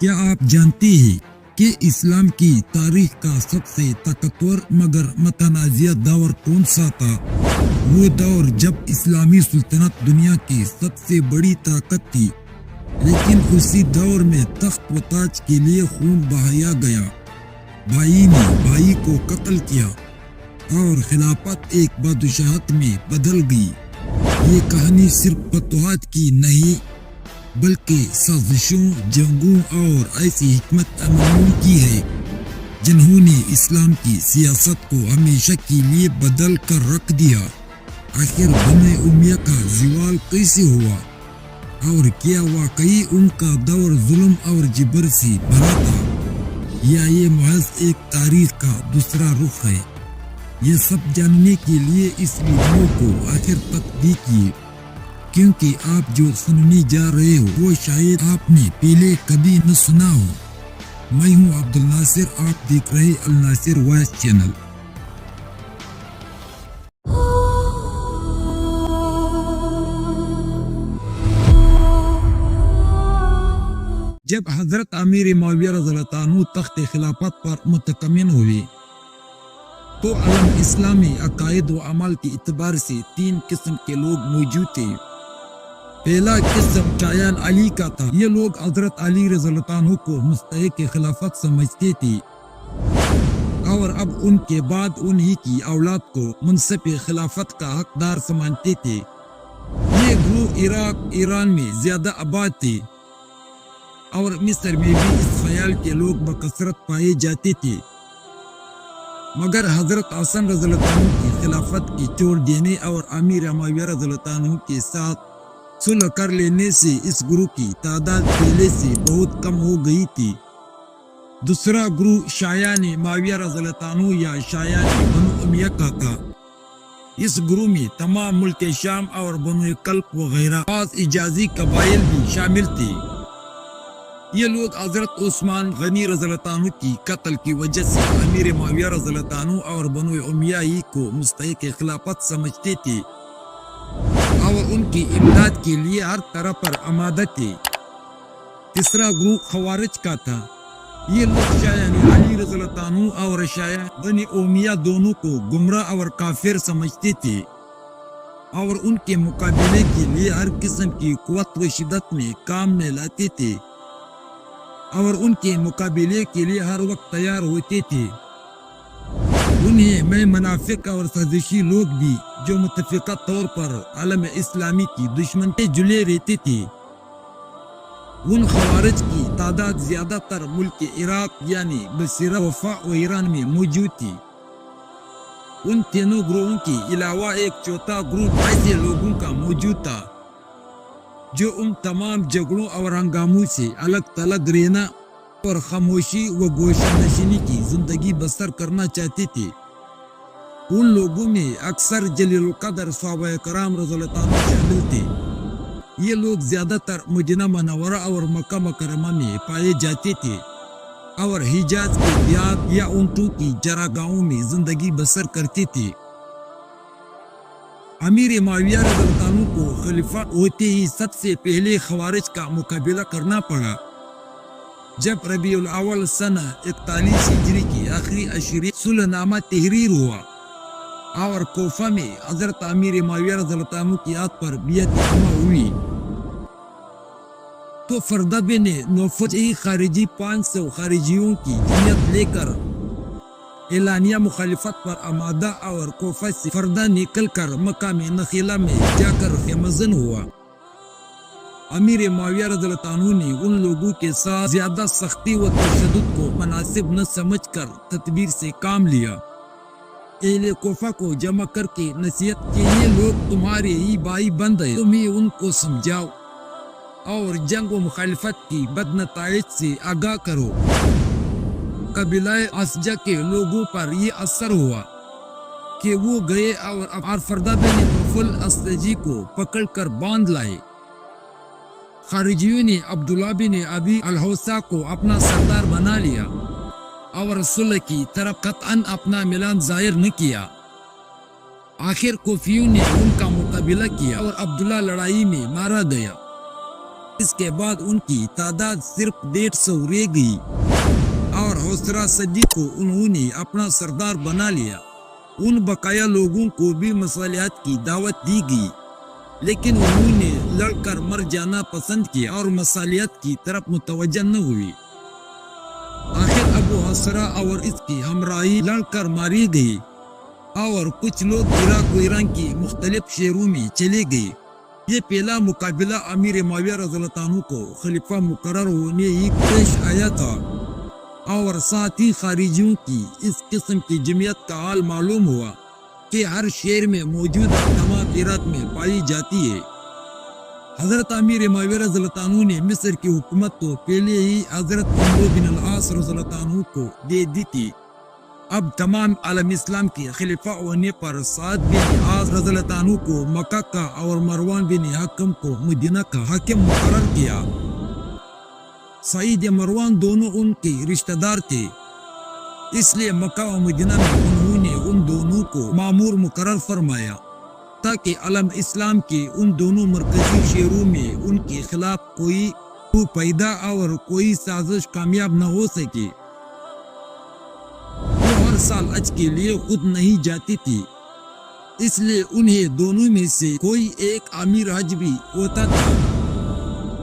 کیا آپ جانتے ہیں کہ اسلام کی تاریخ کا سب سے طاقتور مگر متنازع دور کون سا تھا؟ وہ دور جب اسلامی سلطنت دنیا کی سب سے بڑی طاقت تھی، لیکن اسی دور میں تخت و تاج کے لیے خون بہایا گیا، بھائی نے بھائی کو قتل کیا اور خلافت ایک بادشاہت میں بدل گئی۔ یہ کہانی صرف فتوحات کی نہیں بلکہ سازشوں، جنگوں اور ایسی حکمت عملیوں کی ہے جنہوں نے اسلام کی سیاست کو ہمیشہ کے لیے بدل کر رکھ دیا۔ آخر بنو امیہ کا زوال کیسے ہوا اور کیا واقعی ان کا دور ظلم اور جبر سے بھرا تھا یا یہ محض ایک تاریخ کا دوسرا رخ ہے؟ یہ سب جاننے کے لیے اس ویڈیو کو آخر تک دیکھیے، کیونکہ آپ جو سننے جا رہے ہو وہ شاید آپ نے پہلے کبھی نہ سنا ہو۔ میں ہوں عبد الناصر، آپ دیکھ رہے الناصر وائس چینل۔ جب حضرت امیر معاویہ رضی اللہ عنہ تخت خلافت پر متکمن ہوئے تو عالم اسلامی عقائد و عمل کے اعتبار سے تین قسم کے لوگ موجود تھے۔ پہلا قسم شایان علی کا تھا۔ یہ لوگ حضرت علی رضی اللہ عنہ کو مستحق خلافت سمجھتے تھے اور اب ان کے بعد انہی کی اولاد کو منصب خلافت کا حقدار سمجھتے تھے۔ یہ گروہ عراق، ایران میں زیادہ آباد تھے اور مصر میں بھی اس خیال کے لوگ بکثرت پائے جاتے تھے، مگر حضرت حسن رضی اللہ عنہ کی خلافت کی چھوڑ دینے اور امیر معاویہ رضی اللہ عنہ کے ساتھ صلح کر لینے سے اس گروہ کی تعداد پہلے سے بہت کم ہو گئی تھی۔ دوسرا گروہ شایان معاویہ رضی اللہ عنہ یا شایان بنو امیہ کا تھا۔ اس گروہ میں تمام ملک شام اور بنو کلب وغیرہ بعض حجازی قبائل بھی شامل تھے۔ یہ لوگ حضرت عثمان غنی رضی اللہ عنہ کی قتل کی وجہ سے امیر معاویہ رضی اللہ عنہ اور بنو امیہ ہی کو مستحق خلافت سمجھتے تھے اور ان کی امداد کے لیے ہر طرح پر آمادہ تھے۔ تیسرا گروہ خوارج کا تھا۔ یہ لوگ شایان علی رضی اللہ عنہ اور شایان بنی امیہ دونوں کو گمراہ اور کافر سمجھتے تھے اور ان کے مقابلے کے لیے ہر قسم کی قوت و شدت میں کام میں لاتے تھے اور ان کے مقابلے کے لیے ہر وقت تیار ہوتے تھے۔ انہیں میں منافق اور سازشی لوگ بھی جو متفقہ طور پر عالم اسلامی کی دشمن سے جلے رہتے تھے۔ ان خوارج کی تعداد زیادہ تر ملک عراق یعنی بصرہ، وفا و ایران میں موجود تھی۔ ان تینوں گروہوں کے علاوہ ایک چوتھا گروہ ایسے لوگوں کا موجود تھا جو ان تمام جھگڑوں اور ہنگاموں سے الگ تھلگ رہنا اور خاموشی و گوشہ نشینی کی زندگی بسر کرنا چاہتے تھے۔ ان لوگوں میں اکثر جلیل القدر صحابہ کرام رضی اللہ عنہ شامل تھے۔ یہ لوگ زیادہ تر مدینہ منورہ اور مکہ مکرمہ میں پائے جاتے تھے اور حجاز کے دیہات یا اونٹوں کی چراگاہوں میں زندگی بسر کرتے تھے۔ امیر معاویہ رضی اللہ عنہ کو خلیفہ ہوتے ہی سب سے پہلے خوارج کا مقابلہ کرنا پڑا۔ جب ربیع الاول سنہ 41 ہجری کی آخری عشرے صلح نامہ تحریر ہوا اور کوفہ میں حضرت امیر معاویہ رضی اللہ عنہ کی یاد پر بیعت عامہ ہوئی تو فردہ بن نوفل خارجی 500 خارجیوں کی جمعیت لے کر اعلانیہ مخالفت پر آمادہ اور کوفہ سے فردہ نکل کر مقام نخیلہ میں جا کر خیمہ زن ہوا۔ امیر معاویہ رضی اللہ عنہ نے ان لوگوں کے ساتھ زیادہ سختی و تشدد کو مناسب نہ سمجھ کر تدبیر سے کام لیا۔ اہل کوفہ کو جمع کر کے نصیحت کی، یہ لوگ تمہارے ہی بھائی بند ہیں، تم ہی ان کو سمجھاؤ اور جنگ و مخالفت کی بد نتائج سے آگاہ کرو۔ قبیلہ اسجع کے لوگوں پر یہ اثر ہوا کہ وہ گئے اور فردہ بن نوفل اسجعی کو پکڑ کر باندھ لائے۔ خارجیوں نے عبداللہ بن ابی الحوصہ کو اپنا سردار بنا لیا اور صلح کی طرف قطعاً اپنا میلان ظاہر نہ کیا۔ آخر کوفیوں نے ان کا مقابلہ کیا اور عبداللہ لڑائی میں مارا گیا۔ اس کے بعد ان کی تعداد صرف 150 رہ گئی اور حوصلہ صدی کو انہوں نے اپنا سردار بنا لیا۔ ان بقایا لوگوں کو بھی مصالحت کی دعوت دی گئی، لیکن انہوں نے لڑ کر مر جانا پسند کیا اور مصالحت کی طرف متوجہ نہ ہوئی۔ آخر ابو حسرہ اور اس کی ہمراہی لڑ کر ماری گئی اور کچھ لوگ عراق و ایران کی مختلف شہروں میں چلے گئے۔ یہ پہلا مقابلہ امیر معاویہ رضی اللہ عنہ کو خلیفہ مقرر ہونے ہی پیش آیا تھا، اور ساتھ ہی خارجیوں کی اس قسم کی جمعیت کا حال معلوم ہوا کہ ہر شہر میں موجود تمام عراق میں پائی جاتی ہے۔ حضرت امیر معاویہ رضی اللہ عنہ نے مصر کی حکومت تو پہلے ہی حضرت عمرو بن العاص رضی اللہ عنہ کو دے دی تھی۔ اب تمام عالم اسلام کے خلیفہ ہونے پر سعد بن عاص رضی اللہ عنہ کو مکہ کا اور مروان بن حکم کو مدینہ کا حاکم مقرر کیا۔ سعید مروان دونوں ان کے رشتہ دار تھے، اس لیے مکہ و مدینہ میں انہوں نے ان دونوں کو مامور مقرر فرمایا تاکہ عالم اسلام کے ان دونوں مرکزی شہروں میں ان کے خلاف کوئی پیدا اور کوئی سازش کامیاب نہ ہو سکے۔ وہ ہر سال حج کے لیے خود نہیں جاتی تھی، اس لیے انہیں دونوں میں سے کوئی ایک امیر حج بھی ہوتا تھا۔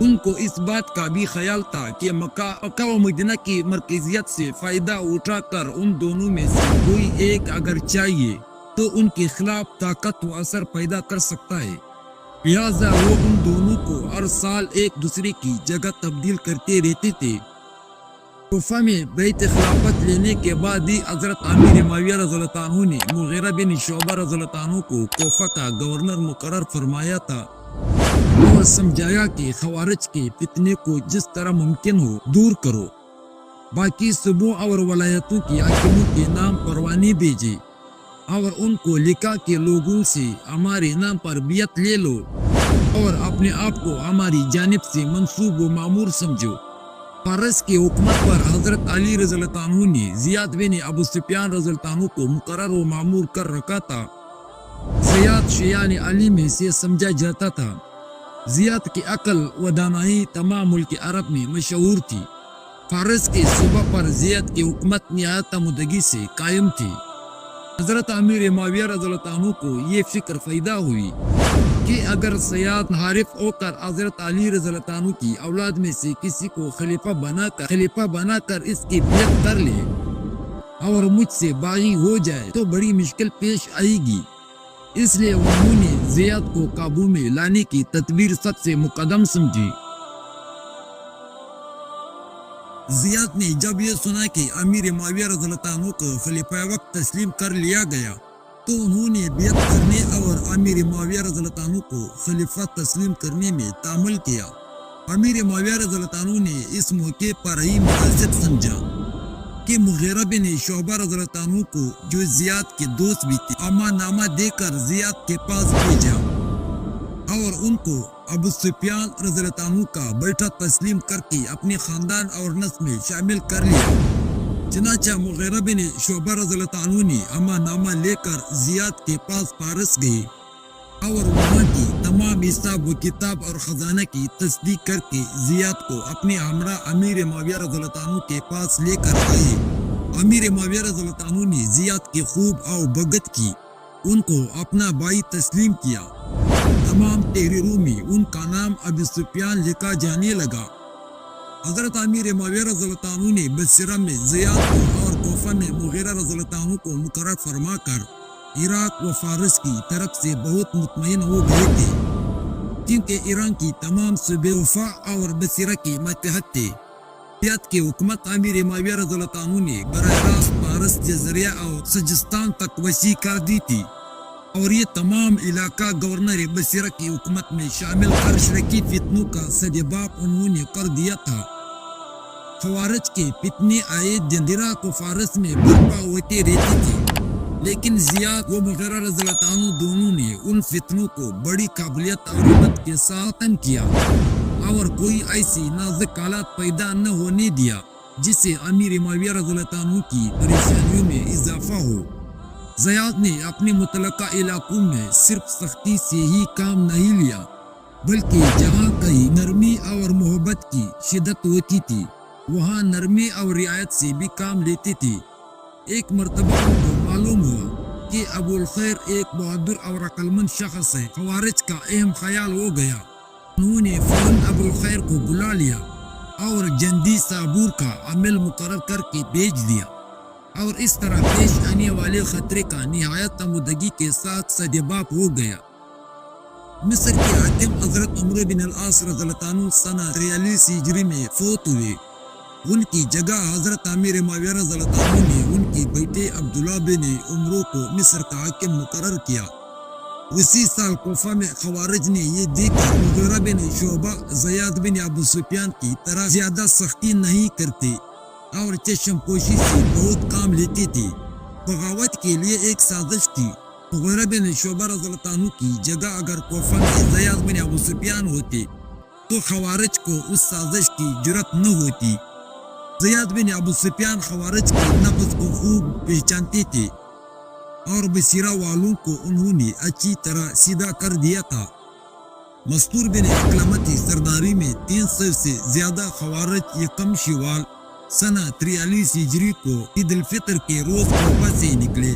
ان کو اس بات کا بھی خیال تھا کہ مکہ و مدینہ کی مرکزیت سے فائدہ اٹھا کر ان دونوں میں سے کوئی ایک اگر چاہیے تو ان کے خلاف طاقت و اثر پیدا کر سکتا ہے، لہذا وہ ان دونوں کو ہر سال ایک دوسرے کی جگہ تبدیل کرتے رہتے تھے۔ کوفہ میں بیعت خلافت لینے کے بعد ہی حضرت امیر معاویہ رضی اللہ عنہ نے مغیرہ بن شعبہ رضی اللہ عنہ کو کوفہ کا گورنر مقرر فرمایا تھا اور سمجھایا کہ خوارج کے فتنے کو جس طرح ممکن ہو دور کرو۔ باقی صوبوں اور ولایتوں کی حاکموں کے نام پروانے بھیجے اور ان کو لکھا کہ لوگوں سے ہمارے نام پر بیعت لے لو اور اپنے آپ کو ہماری جانب سے منصوب و معمور سمجھو۔ فارس کی حکومت پر حضرت علی رضی اللہ عنہ نے زیاد بن ابو سفیان رضی اللہ عنہ کو مقرر و معمور کر رکھا تھا۔ زیاد شیعان علی میں سے سمجھا جاتا تھا۔ زیاد کی عقل و دانائی تمام ملک عرب میں مشہور تھی۔ فارس کے صوبہ پر زیاد کی حکومت نہایت مدگی سے قائم تھی۔ حضرت امیر معاویہ رضی اللہ عنہ کو یہ فکر پیدا ہوئی کہ اگر زیاد حارف ہو کر حضرت علی رضی اللہ عنہ کی اولاد میں سے کسی کو خلیفہ بنا کر اس کی بیعت کر لے اور مجھ سے باغی ہو جائے تو بڑی مشکل پیش آئے گی۔ اس لیے انہوں نے زیاد کو قابو میں لانے کی تدبیر سب سے مقدم سمجھی۔ زیاد نے جب یہ سنا کہ امیر معاویہ رضی اللہ عنہ کو خلیفہ وقت تسلیم کر لیا گیا تو انہوں نے بیعت کرنے اور امیر معاویہ رضی اللہ عنہ کو خلیفہ تسلیم کرنے میں تعامل کیا۔ امیر معاویہ رضی اللہ عنہ نے اس موقع پر ہی مناسب سمجھا کہ مغیرہ بن شعبہ رضی اللہ عنہ کو جو زیاد کے دوست بھی تھے امان نامہ دے کر زیاد کے پاس بھیجا اور ان کو ابو سفیان رضی اللہ عنہ کا بیٹا تسلیم کر کے اپنے خاندان اور نسل میں شامل کر لیا۔ چنانچہ مغیرہ بن شعبہ رضی اللہ عنہ نے امان نامہ لے کر زیاد کے پاس پارس گئے اور وہاں کی تمام حساب و کتاب اور خزانہ کی تصدیق کر کے زیاد کو اپنے ہمراہ امیر معاویہ رضی اللہ عنہ کے پاس لے کر آئے۔ امیر معاویہ رضی اللہ عنہ نے زیاد کی خوب آؤ بھگت کی، ان کو اپنا بھائی تسلیم کیا۔ تمام تحریروں میں ان کا نام ابو سفیان لکھا جانے لگا۔ حضرت امیر معاویہ رضی اللہ عنہ نے بصرہ میں زیاد کو اور کوفہ میں مغیرہ رضی اللہ عنہ کو مقرر فرما کر عراق و فارس کی طرف سے بہت مطمئن ہو گئے تھے، کیونکہ ایران کی تمام صوبے کوفہ اور بصرہ کے ماتحت تھے۔ زیاد کی حکومت امیر معاویہ رضی اللہ عنہ نے براہ راست فارس جزیرہ اور سجستان تک وسیع کر دی تھی، اور یہ تمام علاقہ گورنر بصرہ کی حکومت میں شامل کر شرکی فتنوں کا سدباب انہوں نے کر دیا تھا۔ خوارج کے فتنے آئے دن عراق و فارس میں برپا ہوتے رہتے تھے، لیکن زیاد و مغیرہ رضی اللہ عنہ دونوں نے ان فتنوں کو بڑی قابلیت اور ہمت کے ساتھ ختم کیا اور کوئی ایسی نازک حالات پیدا نہ ہونے دیا جس سے امیر معاویہ رضی اللہ عنہ کی پریشانیوں میں اضافہ ہو۔ زیاد نے اپنے متعلقہ علاقوں میں صرف سختی سے ہی کام نہیں لیا، بلکہ جہاں کہیں انتہائی نرمی اور محبت کی شدت ہوتی تھی، وہاں نرمی اور رعایت سے بھی کام لیتی تھی۔ ایک مرتبہ ان کو معلوم ہوا کہ ابو الخیر ایک بہادر اور عقل مند شخص ہے۔ خوارج کا اہم خیال ہو گیا۔ انہوں نے فوراً ابو الخیر کو بلا لیا اور جندی صابور کا عمل مقرر کر کے بھیج دیا، اور اس طرح پیش آنے والے خطرے کا نہایت عمودگی کے ساتھ سدباب ہو گیا۔ مصر کے حاکم حضرت عمرو بن العاص رضی اللہ عنہ سنہ 43 ہجری میں فوت ہوئے۔ ان کی جگہ حضرت امیر معاویہ رضی اللہ عنہ نے ان کے بیٹے عبداللہ بن عمرو کو مصر کا حاکم مقرر کیا۔ اسی سال کوفہ میں خوارج نے یہ دیکھا مغیرہ بن شعبہ زیاد بن ابو سفیان کی طرح زیادہ سختی نہیں کرتے اور چشم پوشی سے بہت کام لیتے تھے۔ بغاوت کے لیے ایک سازش تھی۔ مغیرہ بن شعبہ رضی اللہ عنہ کی جگہ اگر کوفہ میں زیاد بن ابو سفیان ہوتے تو خوارج کو اس سازش کی جرأت نہ ہوتی۔ زیاد بن ابو سفیان خوارج کے نفس کو خوب پہچانتے تھے اور بصیرہ والوں کو انہوں نے اچھی طرح سیدھا کر دیا تھا۔ مستور بن اکلمہ کی سرداری میں 300 سے زیادہ خوارج یکم شوال سنہ 43 ہجری کو عید الفطر کے روز کوفہ سے نکلے۔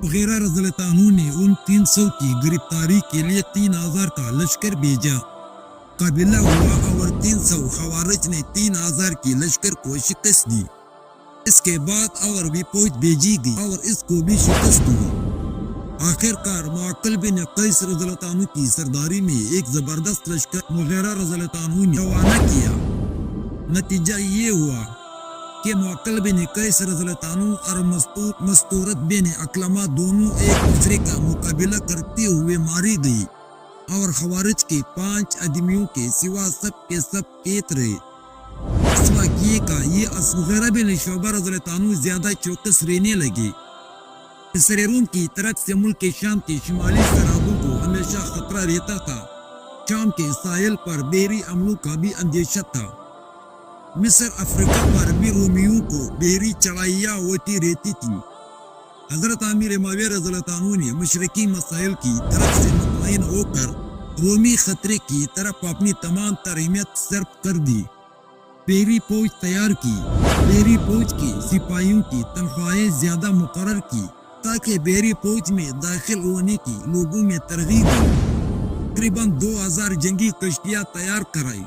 مغیرہ رضی اللہ عنہ نے ان 300 کی گرفتاری کے لیے 3000 کا لشکر بھیجا۔ قبیلہ ہوا اور 300 خوارج نے 3000 کی لشکر کو شکست دی۔ اس کے بعد اور بھی فوج بھیجی گئی اور اس کو بھی شکست ہوئی۔ آخر کار معقل بن قیس رضی اللہ عنہ کی سرداری میں ایک زبردست لشکر مغیرہ رضی اللہ عنہ نے روانہ کیا۔ نتیجہ یہ ہوا کہ معقل بن قیس رضی اللہ عنہ اور مستورت بن اکلمہ دونوں ایک دوسرے کا مقابلہ کرتے ہوئے ماری گئی، اور خوارج کے 5 آدمیوں کے سوا سب کے سب قید رہے۔ اس واقعے کا یہ مغیرہ بن شعبہ رضی اللہ عنہ زیادہ چوکس رہنے لگے۔ مصر روم کی طرف سے ملک شام کے شمالی سرحدوں کو ہمیشہ خطرہ رہتا تھا۔ شام کے ساحل پر بحری حملوں کا بھی اندیشہ تھا۔ مصر افریقہ پر بھی رومیوں کو بحری چڑھائیاں ہوتی رہتی تھی۔ حضرت امیر معاویہ رضی اللہ عنہ نے مشرقی مسائل کی طرف سے مطمئن ہو کر رومی خطرے کی طرف اپنی تمام ترہیمت صرف کر دی۔ بحری فوج تیار کی، بحری فوج کے سپاہیوں کی تنخواہیں زیادہ مقرر کی تاکہ بحری فوج میں داخل ہونے کی لوگوں میں ترغیب ہو۔ تقریباً 2000 جنگی کشتیاں تیار کرائی۔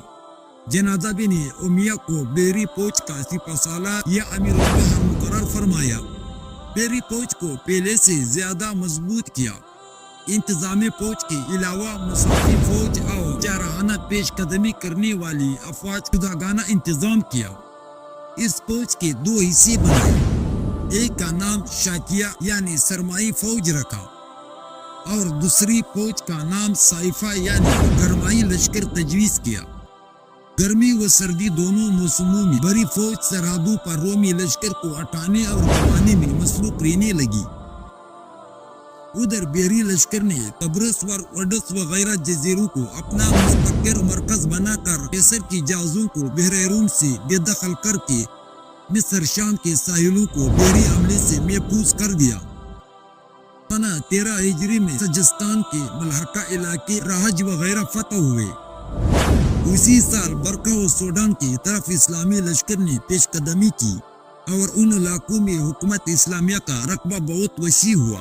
جنازہ بن امیہ کو بحری فوج کا سپہ سالار یا امیر البحر مقرر فرمایا۔ بحری فوج کو پہلے سے زیادہ مضبوط کیا۔ انتظام فوج کے علاوہ مسافی فوج اور جارحانہ پیش قدمی کرنے والی افواج جداگانہ انتظام کیا۔ اس فوج کے 2 حصے بنائے۔ ایک کا نام شاکیہ یعنی سرمائی فوج رکھا، اور دوسری فوج کا نام صائفہ یعنی گرمائی لشکر تجویز کیا۔ گرمی و سردی دونوں موسموں میں بڑی فوج سرحدوں پر رومی لشکر کو ہٹانے اور دبانے میں مصروف رہنے لگی۔ ادھر بحری لشکر نے قبرص و روڈس وغیرہ جزیروں کو اپنا مستقر مرکز بنا کر قیصر کی جہازوں کو بحر روم سے بے دخل کر کے مصر شام کے ساحلوں کو بحری حملے سے محفوظ کر دیا۔ سنہ 13 ہجری میں سجستان کے ملحقہ علاقے راہج وغیرہ فتح ہوئے۔ اسی سال برقہ و سوڈان کی طرف اسلامی لشکر نے پیش قدمی کی، اور ان علاقوں میں حکومت اسلامیہ کا رقبہ بہت وسیع ہوا۔